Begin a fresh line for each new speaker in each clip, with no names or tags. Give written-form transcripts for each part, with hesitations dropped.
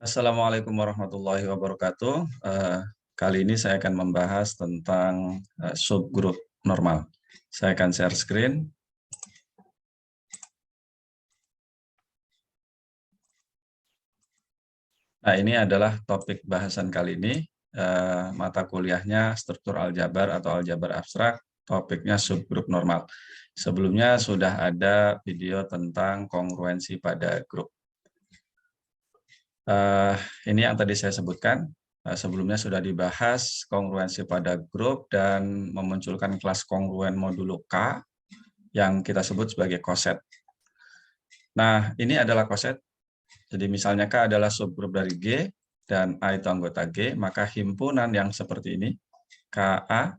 Assalamualaikum warahmatullahi wabarakatuh. Kali ini saya akan membahas tentang subgrup normal. Saya akan share screen. Nah, ini adalah topik bahasan kali ini. Mata kuliahnya struktur aljabar atau aljabar abstrak, topiknya subgrup normal. Sebelumnya sudah ada video tentang kongruensi pada grup. Ini yang tadi saya sebutkan. Sebelumnya sudah dibahas kongruensi pada grup dan memunculkan kelas kongruen modulo K yang kita sebut sebagai koset. Nah, ini adalah koset. Jadi misalnya K adalah subgrup dari G dan A itu anggota G, maka himpunan yang seperti ini, KA,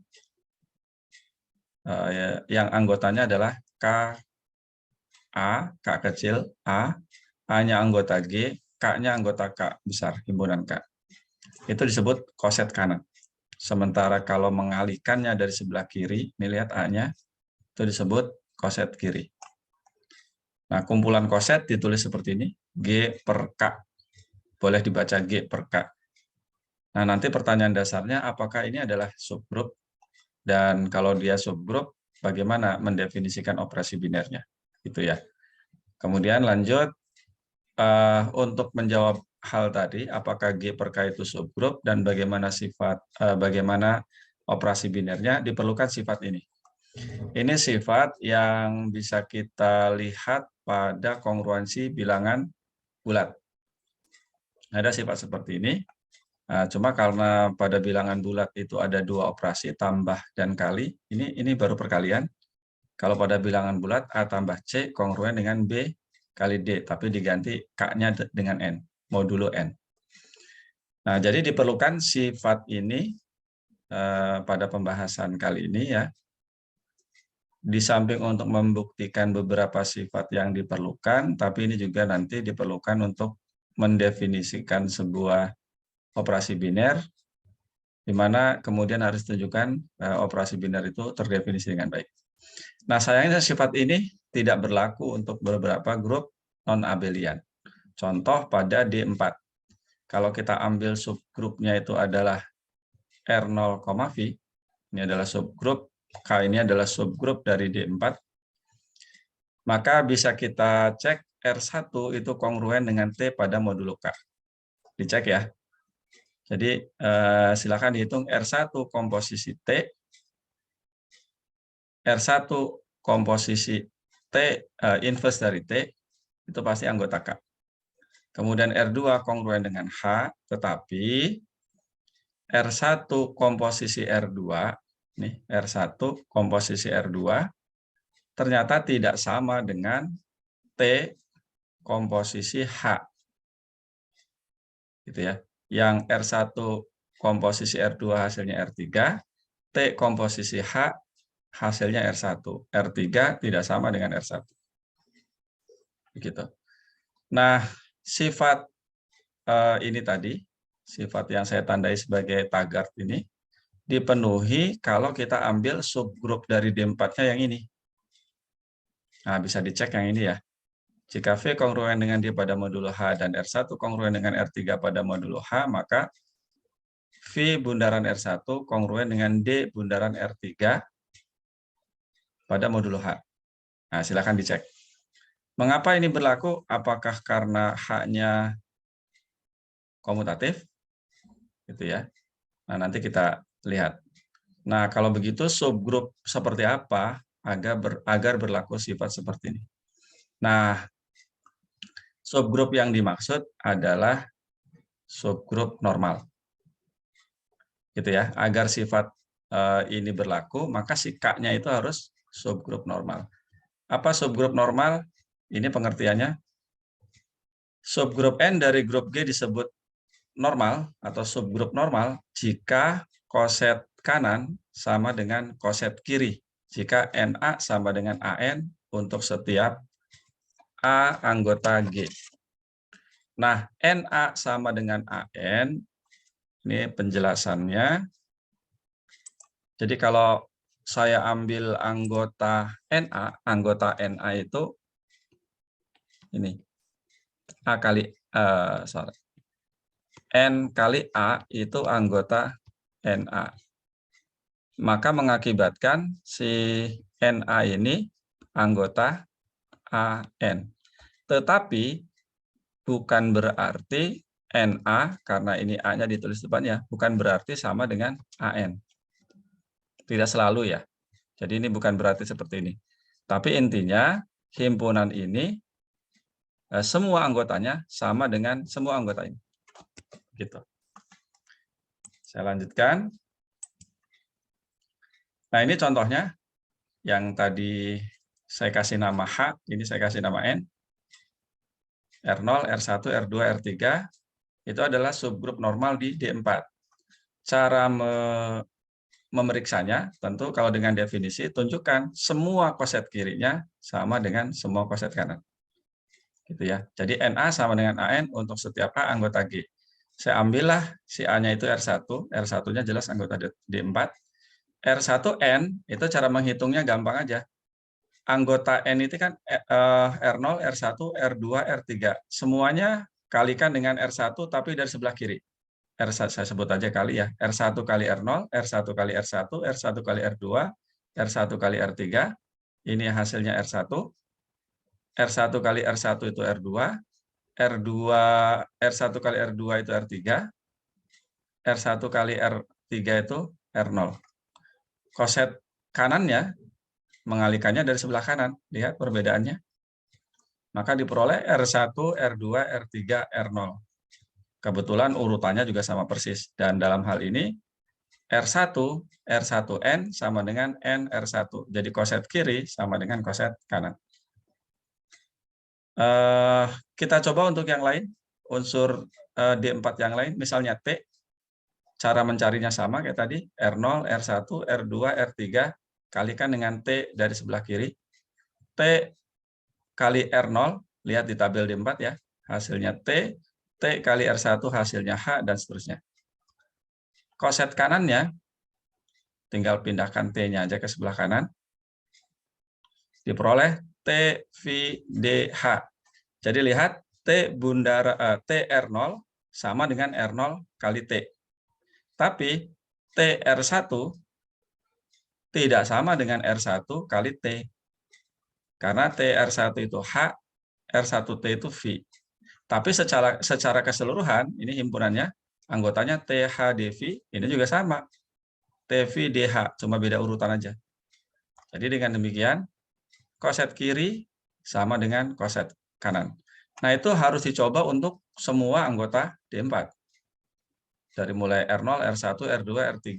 yang anggotanya adalah KA, K kecil, A-nya anggota G, K-nya anggota K besar, himpunan K. Itu disebut koset kanan. Sementara kalau mengalihkannya dari sebelah kiri, ini lihat A-nya, itu disebut koset kiri. Nah, kumpulan koset ditulis seperti ini, G per K. Boleh dibaca G per K. Nah, nanti pertanyaan dasarnya, apakah ini adalah subgrup? Dan kalau dia subgrup, bagaimana mendefinisikan operasi binernya? Gitu ya. Kemudian lanjut, untuk menjawab hal tadi, apakah G per K itu subgrup dan bagaimana operasi binernya, diperlukan sifat ini. Ini sifat yang bisa kita lihat pada kongruensi bilangan bulat. Ada sifat seperti ini. Cuma karena pada bilangan bulat itu ada dua operasi, tambah dan kali. Ini baru perkalian. Kalau pada bilangan bulat A tambah C kongruen dengan B kali D, tapi diganti K-nya dengan N, modulo N. Nah, jadi diperlukan sifat ini pada pembahasan kali ini ya. Di samping untuk membuktikan beberapa sifat yang diperlukan, tapi ini juga nanti diperlukan untuk mendefinisikan sebuah operasi biner, di mana kemudian harus tunjukkan operasi biner itu terdefinisi dengan baik. Nah, sayangnya sifat ini tidak berlaku untuk beberapa grup non-abelian. Contoh pada D4. Kalau kita ambil subgrupnya itu adalah R0, V, ini adalah subgrup, K ini adalah subgrup dari D4, maka bisa kita cek R1 itu kongruen dengan T pada modulo K. Dicek ya. Jadi silakan dihitung R1 komposisi T, R1 komposisi T, inverse dari T, itu pasti anggota K. Kemudian R2 kongruen dengan H, tetapi R1 komposisi R2, nih, R1 komposisi R2, ternyata tidak sama dengan T komposisi H. Gitu ya. Yang R1 komposisi R2 hasilnya R3, T komposisi H hasilnya R1. R3 tidak sama dengan R1. Begitu. Nah, sifat ini tadi, sifat yang saya tandai sebagai taggart ini, dipenuhi kalau kita ambil subgrup dari D4-nya yang ini. Nah, bisa dicek yang ini ya. Jika V kongruen dengan D pada modulo H dan R1 kongruen dengan R3 pada modulo H, maka V bundaran R1 kongruen dengan D bundaran R3 pada modulo H. Nah, silakan dicek. Mengapa ini berlaku? Apakah karena H-nya komutatif? Gitu ya. Nah, nanti kita lihat. Nah, kalau begitu subgrup seperti apa agar berlaku sifat seperti ini? Nah, subgrup yang dimaksud adalah subgrup normal. Gitu ya. Agar sifat ini berlaku, maka si K-nya itu harus subgrup normal. Apa subgrup normal? Ini pengertiannya. Subgrup N dari grup G disebut normal atau subgrup normal jika koset kanan sama dengan koset kiri. Jika NA sama dengan AN untuk setiap A anggota G. Nah, NA sama dengan AN, ini penjelasannya. Jadi kalau saya ambil anggota NA itu ini A kali, sorry. N kali A itu anggota NA. Maka mengakibatkan si NA ini anggota AN. Tetapi bukan berarti NA, karena ini A-nya ditulis depannya, bukan berarti sama dengan AN. Tidak selalu ya. Jadi ini bukan berarti seperti ini. Tapi intinya himpunan ini semua anggotanya sama dengan semua anggota ini. Gitu. Saya lanjutkan. Nah, ini contohnya yang tadi saya kasih nama H, ini saya kasih nama N. R0, R1, R2, R3 itu adalah subgrup normal di D4. Cara memeriksanya, tentu kalau dengan definisi, tunjukkan semua koset kirinya sama dengan semua koset kanan. Gitu ya. Jadi NA sama dengan AN untuk setiap A anggota G. Saya ambillah si A-nya itu R1, R1-nya jelas anggota D4. R1N itu cara menghitungnya gampang aja. Anggota N itu kan R0, R1, R2, R3. Semuanya kalikan dengan R1 tapi dari sebelah kiri. R1 saya sebut aja kali ya. R1 kali R0, R1 kali R1, R1 kali R2, R1 kali R3. Ini hasilnya R1. R1 kali R1 itu R2. R1 kali R2 itu R3. R1 kali R3 itu R0. Koset kanannya mengalikannya dari sebelah kanan. Lihat perbedaannya. Maka diperoleh R1, R2, R3, R0. Kebetulan urutannya juga sama persis. Dan dalam hal ini, R1, R1N sama dengan NR1. Jadi koset kiri sama dengan koset kanan. Kita coba untuk yang lain. Unsur D4 yang lain, misalnya T. Cara mencarinya sama kayak tadi. R0, R1, R2, R3. Kalikan dengan T dari sebelah kiri. T kali R0, lihat di tabel D4 ya, hasilnya T, T kali R1 hasilnya H, dan seterusnya. Koset kanannya, tinggal pindahkan T-nya aja ke sebelah kanan, diperoleh T, V, D, H. Jadi lihat, T R0 sama dengan R0 kali T. Tapi TR1 tidak sama dengan R1 kali T. Karena TR1 itu H, R1T itu V. Tapi secara keseluruhan, ini himpunannya, anggotanya THDV, ini juga sama. TVDH, cuma beda urutan aja. Jadi dengan demikian, koset kiri sama dengan koset kanan. Nah, itu harus dicoba untuk semua anggota D4. Dari mulai R0, R1, R2, R3,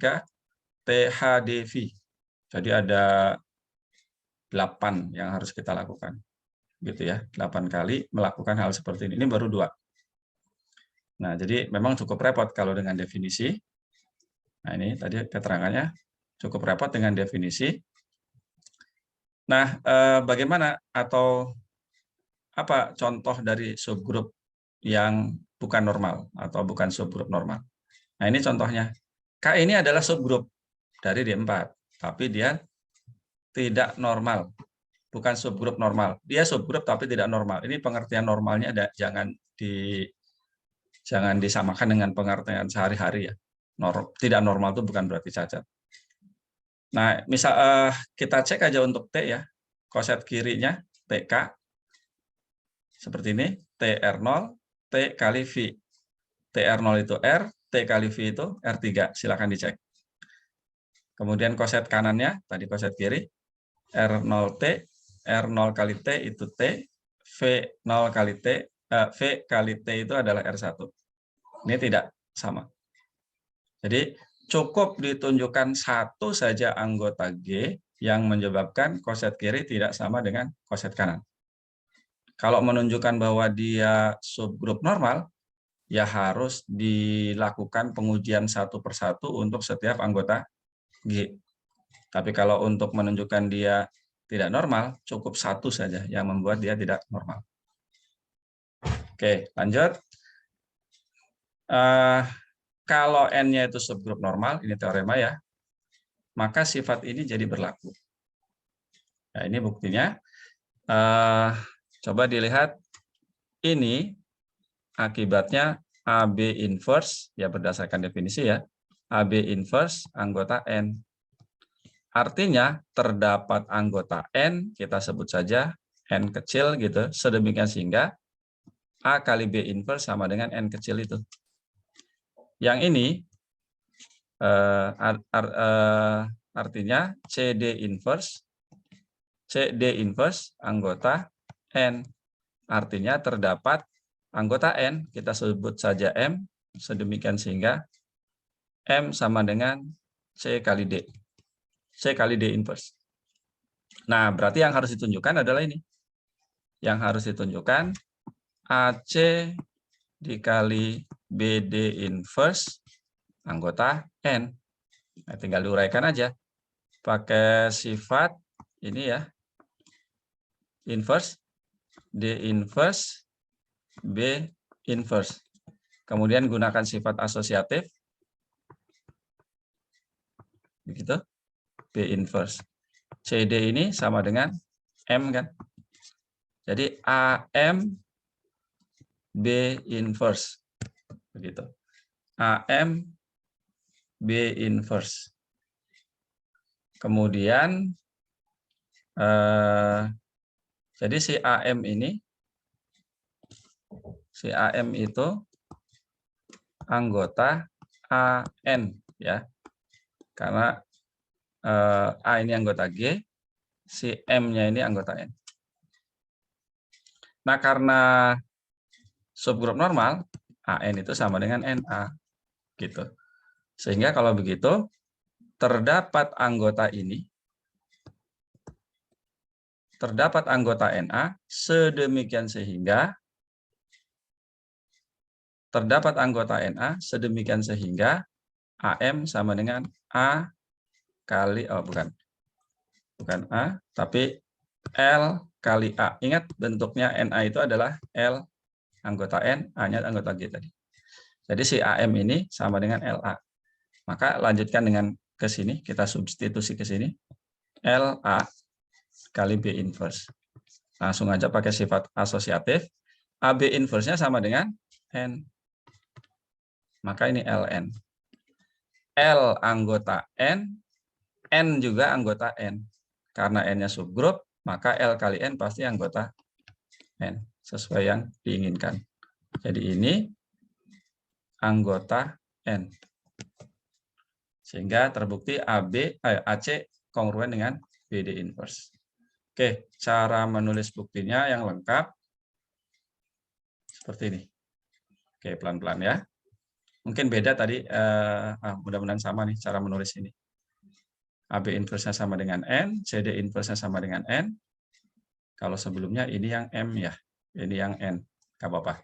THDV. Jadi ada 8 yang harus kita lakukan. Gitu ya, 8 kali melakukan hal seperti ini. Ini baru 2. Nah, jadi memang cukup repot kalau dengan definisi. Nah, ini tadi keterangannya cukup repot dengan definisi. Nah, bagaimana atau apa contoh dari subgrup yang bukan normal atau bukan subgrup normal? Nah, ini contohnya. K ini adalah subgrup dari D4, tapi dia tidak normal. Bukan subgrup normal. Dia subgrup tapi tidak normal. Ini pengertian normalnya jangan disamakan dengan pengertian sehari-hari ya. Tidak normal itu bukan berarti cacat. Nah, misal kita cek aja untuk T ya. Koset kirinya TK seperti ini, TR0, T kali V. TR0 itu R, T kali V itu R3. Silakan dicek. Kemudian koset kanannya, tadi koset kiri, R0T, R0 kali T itu T, V0 kali T, V kali T itu adalah R1. Ini tidak sama. Jadi cukup ditunjukkan satu saja anggota G yang menyebabkan koset kiri tidak sama dengan koset kanan. Kalau menunjukkan bahwa dia subgrup normal, ya harus dilakukan pengujian satu persatu untuk setiap anggota G. Tapi kalau untuk menunjukkan dia tidak normal, cukup satu saja yang membuat dia tidak normal. Oke, lanjut. Kalau N-nya itu subgrup normal, ini teorema ya, maka sifat ini jadi berlaku. Nah, ini buktinya. Coba dilihat, ini akibatnya AB inverse, ya berdasarkan definisi ya, AB inverse anggota N. Artinya terdapat anggota N, kita sebut saja N kecil gitu, sedemikian sehingga A kali B inverse sama dengan N kecil itu. Yang ini artinya CD inverse anggota N. Artinya terdapat anggota N, kita sebut saja M, sedemikian sehingga M sama dengan C kali D. C kali D inverse. Nah, berarti yang harus ditunjukkan adalah ini. Yang harus ditunjukkan AC dikali BD inverse anggota N. Nah, tinggal diuraikan aja. Pakai sifat ini ya. Inverse, D inverse, B inverse. Kemudian gunakan sifat asosiatif. Begitu. B inverse. CD ini sama dengan M kan. Jadi AM B inverse. Begitu. AM B inverse. Kemudian jadi si AM ini, si AM itu anggota AN ya. Karena A ini anggota G, si M-nya ini anggota N. Nah, karena subgrup normal, AN itu sama dengan NA. Gitu. Sehingga kalau begitu, terdapat anggota ini, terdapat anggota NA, sedemikian sehingga, terdapat anggota NA, sedemikian sehingga AM sama dengan A kali, bukan A, tapi L kali A. Ingat bentuknya NA itu adalah L anggota N, A-nya anggota G tadi. Jadi si AM ini sama dengan LA. Maka lanjutkan dengan ke sini, kita substitusi ke sini. LA kali B inverse. Langsung aja pakai sifat asosiatif. AB inverse-nya sama dengan N. Maka ini LN. L anggota N, N juga anggota N. Karena N-nya subgrup, maka L kali N pasti anggota N. Sesuai yang diinginkan. Jadi ini anggota N. Sehingga terbukti AC kongruen dengan BD inverse. Oke, cara menulis buktinya yang lengkap seperti ini. Oke, pelan-pelan ya. Mungkin beda tadi, mudah-mudahan sama nih cara menulis ini. AB inverse-nya sama dengan N, CD inverse-nya sama dengan N. Kalau sebelumnya ini yang M ya, ini yang N, nggak apa-apa.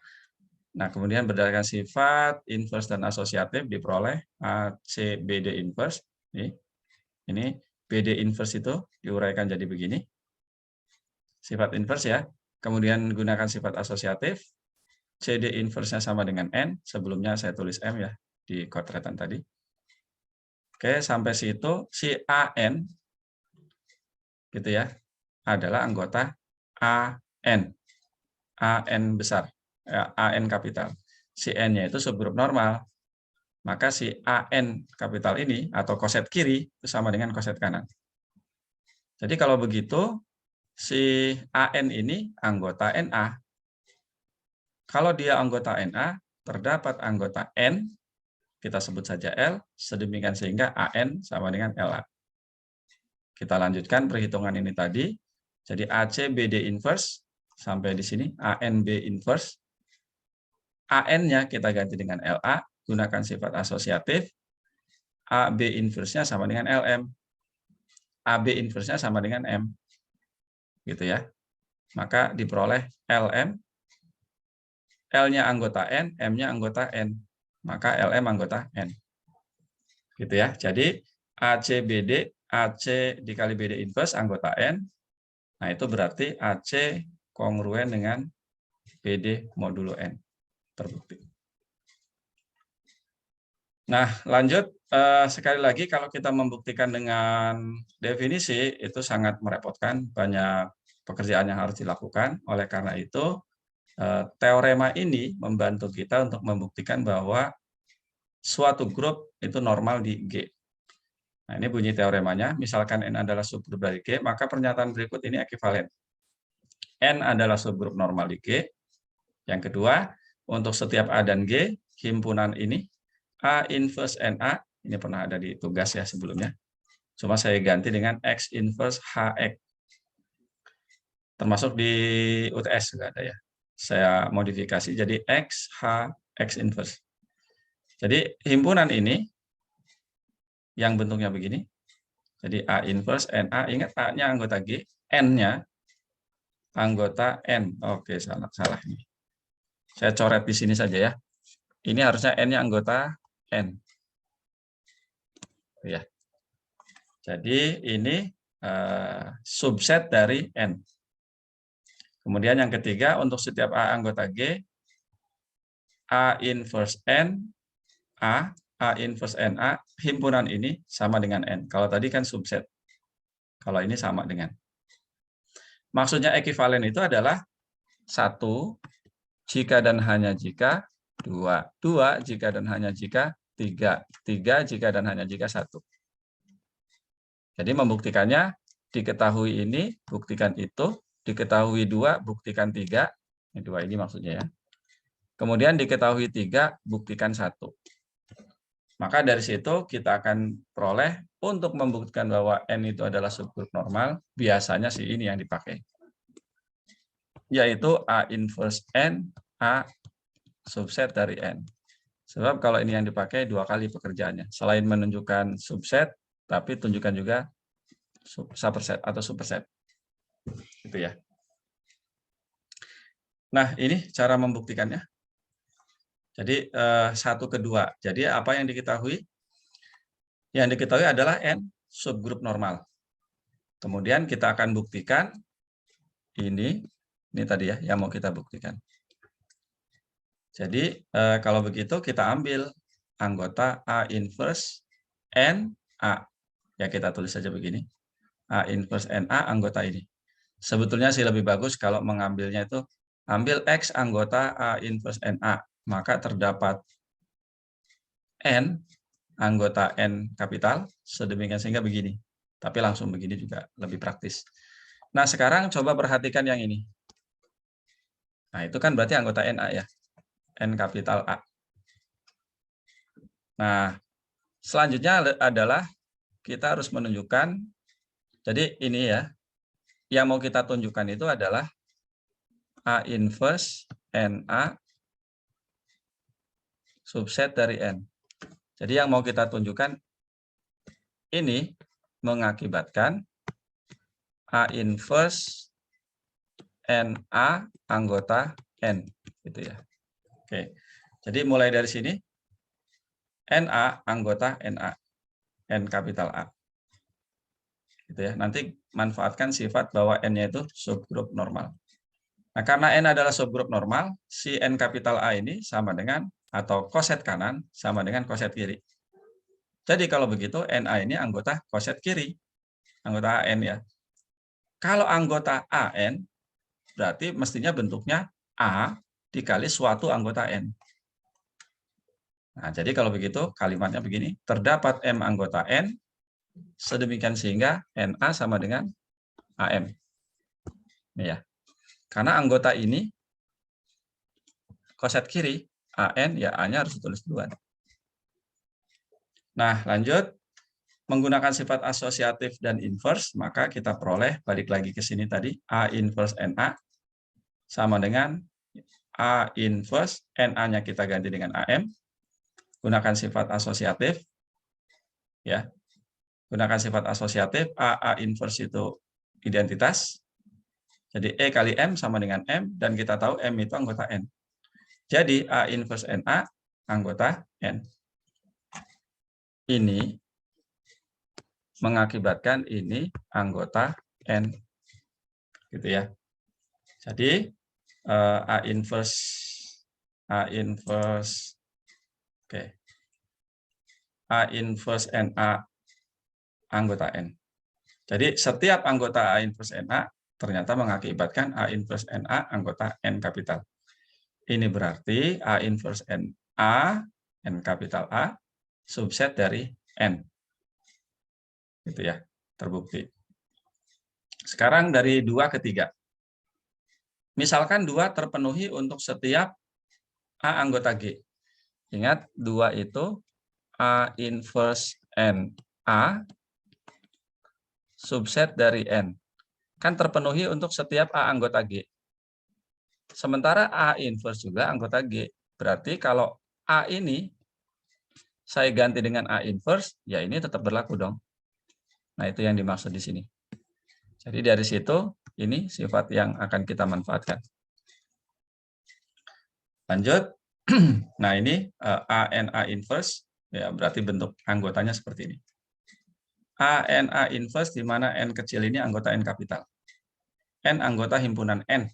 Nah, kemudian berdasarkan sifat inverse dan asosiatif diperoleh AC BD inverse. Ini BD inverse itu diuraikan jadi begini. Sifat inverse ya. Kemudian gunakan sifat asosiatif. CD inverse-nya sama dengan N. Sebelumnya saya tulis M ya di kodretan tadi. Oke, sampai situ si AN gitu ya adalah anggota AN. AN besar, AN kapital. Si N-nya itu subgrup normal. Maka si AN kapital ini atau koset kiri itu sama dengan koset kanan. Jadi kalau begitu si AN ini anggota NA. Kalau dia anggota NA, terdapat anggota N, kita sebut saja L, sedemikian sehingga AN sama dengan LA. Kita lanjutkan perhitungan ini tadi. Jadi AC BD inverse sampai di sini, AN B inverse. AN-nya kita ganti dengan LA, gunakan sifat asosiatif. AB inverse-nya sama dengan LM. AB inverse-nya sama dengan M. Gitu ya. Maka diperoleh LM. L-nya anggota N, M-nya anggota N. Maka LM anggota N. Gitu ya. Jadi ACBD, AC dikali BD inverse anggota N. Nah, itu berarti AC kongruen dengan BD modulo N. Terbukti. Nah, lanjut. Sekali lagi, kalau kita membuktikan dengan definisi, itu sangat merepotkan. Banyak pekerjaan yang harus dilakukan. Oleh karena itu, teorema ini membantu kita untuk membuktikan bahwa suatu grup itu normal di G. Nah, ini bunyi teoremanya. Misalkan N adalah subgrup dari G, maka pernyataan berikut ini ekivalen. N adalah subgrup normal di G. Yang kedua, untuk setiap A dan G, himpunan ini A inverse NA, ini pernah ada di tugas ya sebelumnya. Cuma saya ganti dengan X inverse HX. Termasuk di UTS juga ada ya. Saya modifikasi jadi X, H, X inverse. Jadi himpunan ini yang bentuknya begini. Jadi A inverse NA, ingat A-nya anggota G, N-nya anggota N. Oke, salah ini. Saya coret di sini saja ya. Ini harusnya N-nya anggota N. Ya. Jadi ini subset dari N. Kemudian yang ketiga, untuk setiap A anggota G, A inverse N, A inverse NA, himpunan ini sama dengan N. Kalau tadi kan subset. Kalau ini sama dengan. Maksudnya ekivalen itu adalah 1, jika dan hanya jika, 2, 2 jika dan hanya jika, 3, 3 jika dan hanya jika 1. Jadi membuktikannya, diketahui ini, buktikan itu, diketahui 2, buktikan 3, ini 2 ini maksudnya ya. Kemudian diketahui 3, buktikan 1. Maka dari situ kita akan peroleh untuk membuktikan bahwa N itu adalah subgrup normal, biasanya sih ini yang dipakai. Yaitu A inverse N, A subset dari N. Sebab kalau ini yang dipakai 2 kali pekerjaannya. Selain menunjukkan subset, tapi tunjukkan juga subset atau superset. Gitu ya. Nah, ini cara membuktikannya. Jadi 1 ke 2. Jadi apa yang diketahui? Yang diketahui adalah N subgrup normal. Kemudian kita akan buktikan ini tadi ya yang mau kita buktikan. Jadi kalau begitu kita ambil anggota A inverse N A. Ya kita tulis saja begini. A inverse NA anggota ini. Sebetulnya sih lebih bagus kalau mengambilnya itu ambil X anggota A inverse NA. Maka terdapat N anggota N kapital sedemikian sehingga begini. Tapi langsung begini juga lebih praktis. Nah, sekarang coba perhatikan yang ini. Nah, itu kan berarti anggota NA ya. N kapital A. Nah, selanjutnya adalah kita harus menunjukkan, jadi ini ya, yang mau kita tunjukkan itu adalah A inverse NA subset dari N. Jadi yang mau kita tunjukkan ini mengakibatkan A inverse NA anggota N. Gitu ya. Oke. Jadi mulai dari sini, NA anggota NA. N kapital A. Gitu ya. Nanti manfaatkan sifat bahwa N-nya itu subgrup normal. Nah, karena N adalah subgrup normal, si N kapital A ini sama dengan, atau koset kanan sama dengan koset kiri. Jadi kalau begitu, NA ini anggota koset kiri. Anggota AN ya. Kalau anggota AN, berarti mestinya bentuknya A dikali suatu anggota N. Nah, jadi kalau begitu, kalimatnya begini. Terdapat M anggota N, sedemikian sehingga NA sama dengan AM. Ini ya. Karena anggota ini koset kiri, AN, ya A-nya harus ditulis duluan. Nah, lanjut. Menggunakan sifat asosiatif dan inverse, maka kita peroleh, balik lagi ke sini tadi, A inverse NA sama dengan A inverse, NA-nya kita ganti dengan AM. Gunakan sifat asosiatif. Ya. Gunakan sifat asosiatif, A inverse itu identitas. Jadi E kali M sama dengan M, dan kita tahu M itu anggota N. Jadi A inverse NA anggota N. Ini mengakibatkan ini anggota N. Gitu ya. Jadi A inverse oke. A inverse NA anggota N. Jadi setiap anggota A inverse NA ternyata mengakibatkan A inverse NA anggota N kapital. Ini berarti A inverse N A, N kapital A, subset dari N. Gitu ya, terbukti. Sekarang dari 2 ke 3. Misalkan 2 terpenuhi untuk setiap A anggota G. Ingat, 2 itu A inverse N A, subset dari N. Kan terpenuhi untuk setiap A anggota G. Sementara A inverse juga anggota G. Berarti kalau A ini saya ganti dengan A inverse, ya ini tetap berlaku dong. Nah, itu yang dimaksud di sini. Jadi dari situ, ini sifat yang akan kita manfaatkan. Lanjut. Nah, ini ANA inverse, ya berarti bentuk anggotanya seperti ini. ANA inverse, di mana N kecil ini anggota N kapital. N anggota himpunan N.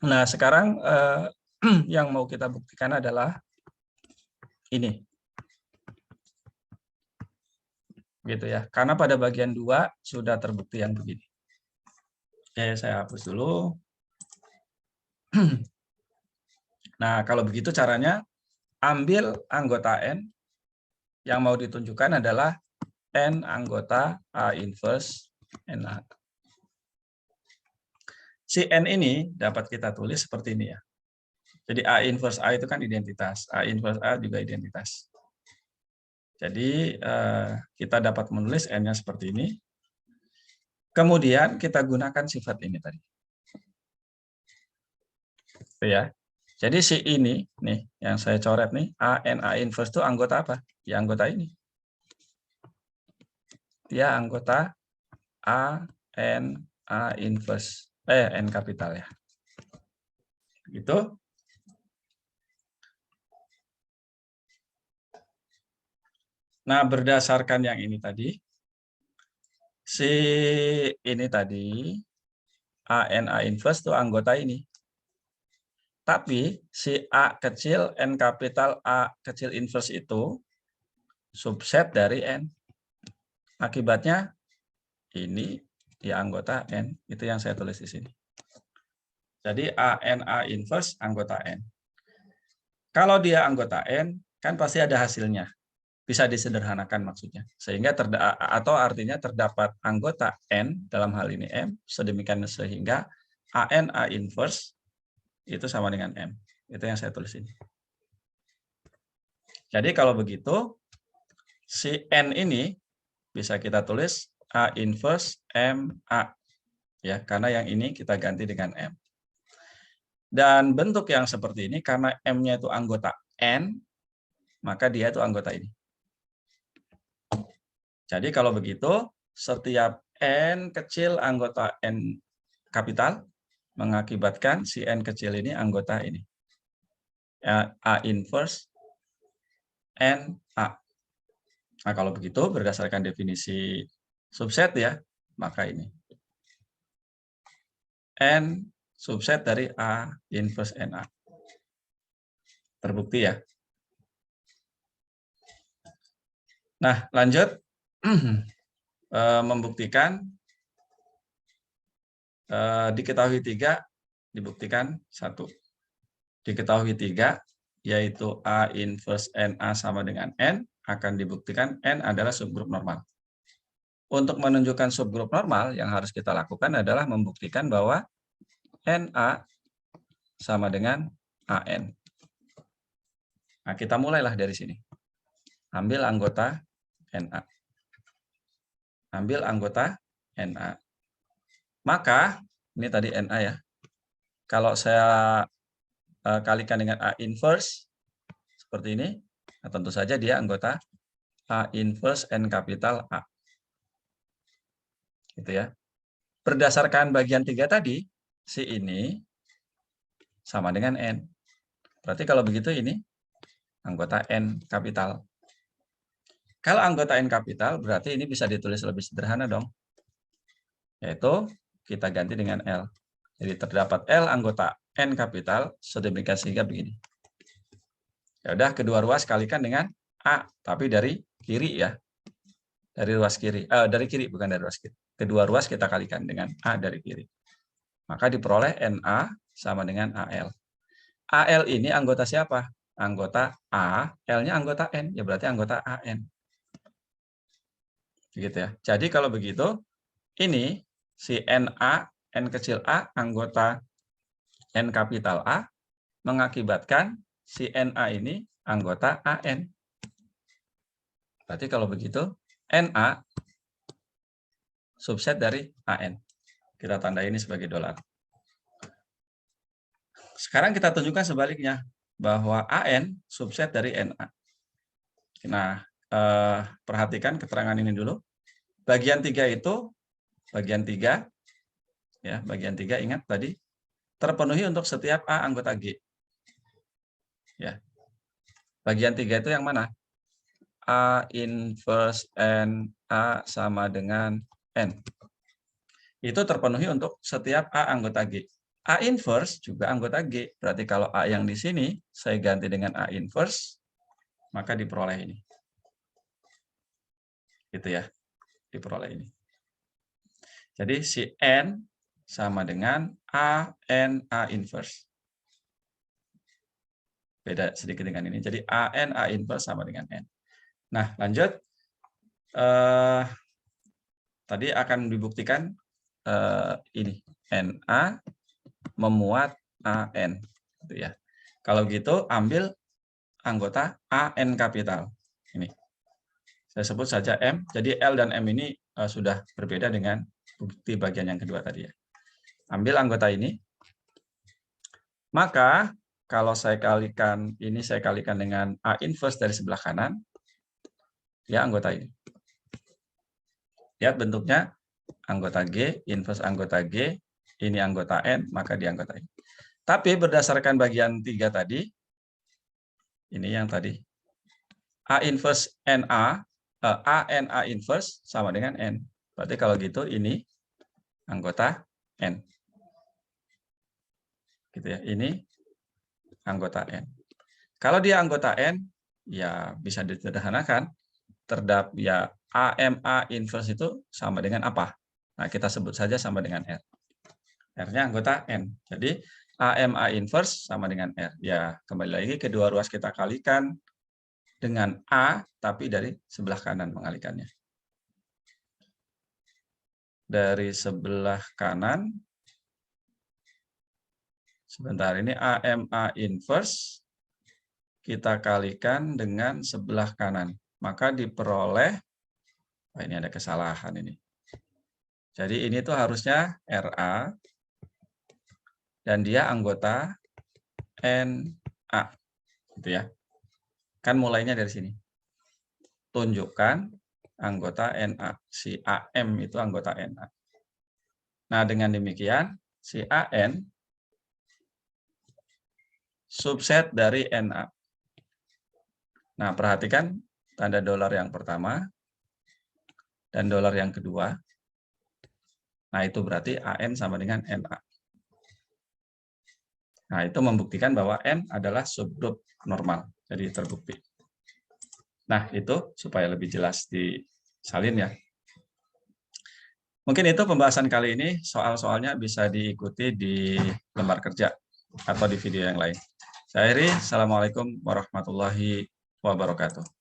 Nah, sekarang yang mau kita buktikan adalah ini. Gitu ya. Karena pada bagian 2 sudah terbukti yang begini. Oke, saya hapus dulu. Nah, kalau begitu caranya, ambil anggota N. Yang mau ditunjukkan adalah N anggota A inverse NA. Si N ini dapat kita tulis seperti ini ya. Jadi A inverse A itu kan identitas. A inverse A juga identitas. Jadi kita dapat menulis N-nya seperti ini. Kemudian kita gunakan sifat ini tadi. Itu ya. Jadi si ini nih yang saya coret nih, A inverse itu anggota apa? Ya anggota ini. Dia anggota A inverse. N kapital ya. Gitu. Nah, berdasarkan yang ini tadi, si ini tadi, A inverse itu anggota ini. Tapi si A kecil, N kapital, A kecil inverse itu subset dari N. Akibatnya ini ya anggota N. Itu yang saya tulis di sini. Jadi A inverse anggota N. Kalau dia anggota N, kan pasti ada hasilnya. Bisa disederhanakan maksudnya. Sehingga atau artinya terdapat anggota N, dalam hal ini M, sedemikian sehingga A inverse itu sama dengan M. Itu yang saya tulis ini. Jadi kalau begitu, si N ini bisa kita tulis A inverse MA. Ya, karena yang ini kita ganti dengan M. Dan bentuk yang seperti ini, karena M-nya itu anggota N, maka dia itu anggota ini. Jadi kalau begitu, setiap N kecil anggota N kapital mengakibatkan si N kecil ini anggota ini. A inverse NA. Nah, kalau begitu berdasarkan definisi subset ya, maka ini. N subset dari A inverse NA. Terbukti ya. Nah, lanjut. Membuktikan diketahui 3, dibuktikan 1. Diketahui 3, yaitu A inverse NA sama dengan N, akan dibuktikan N adalah subgrup normal. Untuk menunjukkan subgrup normal, yang harus kita lakukan adalah membuktikan bahwa NA sama dengan AN. Nah, kita mulailah dari sini. Ambil anggota NA. Ambil anggota NA. Maka, ini tadi NA ya. Kalau saya kalikan dengan A inverse, seperti ini, nah, tentu saja dia anggota A inverse N kapital A. Gitu ya. Berdasarkan bagian 3 tadi, si ini sama dengan N. Berarti kalau begitu ini anggota N kapital. Kalau anggota N kapital, berarti ini bisa ditulis lebih sederhana dong. Yaitu kita ganti dengan L. Jadi terdapat L anggota N kapital, sedemikian sehingga begini. Ya udah, kedua ruas kalikan dengan A, tapi dari kiri ya. dari ruas kiri. Dari kiri, bukan dari ruas kiri. Kedua ruas kita kalikan dengan A dari kiri. Maka diperoleh NA sama dengan AL. AL ini anggota siapa? Anggota A, L-nya anggota N, ya berarti anggota AN. Begitu ya. Jadi kalau begitu, ini si NA, N kecil a, anggota N kapital A, mengakibatkan si NA ini anggota AN. Berarti kalau begitu, NA subset dari AN. Kita tandai ini sebagai dolar. Sekarang kita tunjukkan sebaliknya, bahwa AN subset dari NA. Nah, perhatikan keterangan ini dulu. Bagian 3 itu, bagian 3, ya, bagian 3 ingat tadi, terpenuhi untuk setiap A anggota G. Ya. Bagian 3 itu yang mana? A inverse N, A sama dengan N. Itu terpenuhi untuk setiap A anggota G. A inverse juga anggota G. Berarti kalau A yang di sini, saya ganti dengan A inverse, maka diperoleh ini. Gitu ya, diperoleh ini. Jadi si N sama dengan A, N, A inverse. Beda sedikit dengan ini. Jadi A, N, A inverse sama dengan N. Nah, lanjut. Tadi akan dibuktikan ini. NA memuat AN. Gitu ya. Kalau gitu, ambil anggota AN kapital. Ini. Saya sebut saja M. Jadi L dan M ini sudah berbeda dengan bukti bagian yang kedua tadi ya. Ambil anggota ini. Maka kalau saya kalikan ini, saya kalikan dengan A inverse dari sebelah kanan, ya anggota ini. Lihat bentuknya, anggota G, inverse anggota G, ini anggota N, maka di anggota ini. Tapi berdasarkan bagian 3 tadi, ini yang tadi, A inverse NA, AN A inverse sama dengan N. Berarti kalau gitu ini anggota N. Gitu ya, ini anggota N. Kalau dia anggota N, ya bisa disederhanakan, ya AMA inverse itu sama dengan apa? Nah, kita sebut saja sama dengan R. R-nya anggota N. Jadi AMA inverse sama dengan R. Ya, kembali lagi kedua ruas kita kalikan dengan A, tapi dari sebelah kanan mengalikannya. Dari sebelah kanan, sebentar, ini AMA inverse, kita kalikan dengan sebelah kanan. Maka diperoleh, ini ada kesalahan ini. Jadi ini tuh harusnya RA, dan dia anggota NA. Gitu ya. Kan mulainya dari sini. Tunjukkan anggota NA. Si AM itu anggota NA. Nah, dengan demikian, si AN subset dari NA. Nah, perhatikan tanda dolar yang pertama dan dolar yang kedua. Nah, itu berarti AN sama dengan NA. Nah, itu membuktikan bahwa N adalah subgrup normal. Jadi terbukti. Nah, itu supaya lebih jelas disalin ya. Mungkin itu pembahasan kali ini. Soal-soalnya bisa diikuti di lembar kerja atau di video yang lain. Saya Heri, Assalamualaikum warahmatullahi wabarakatuh.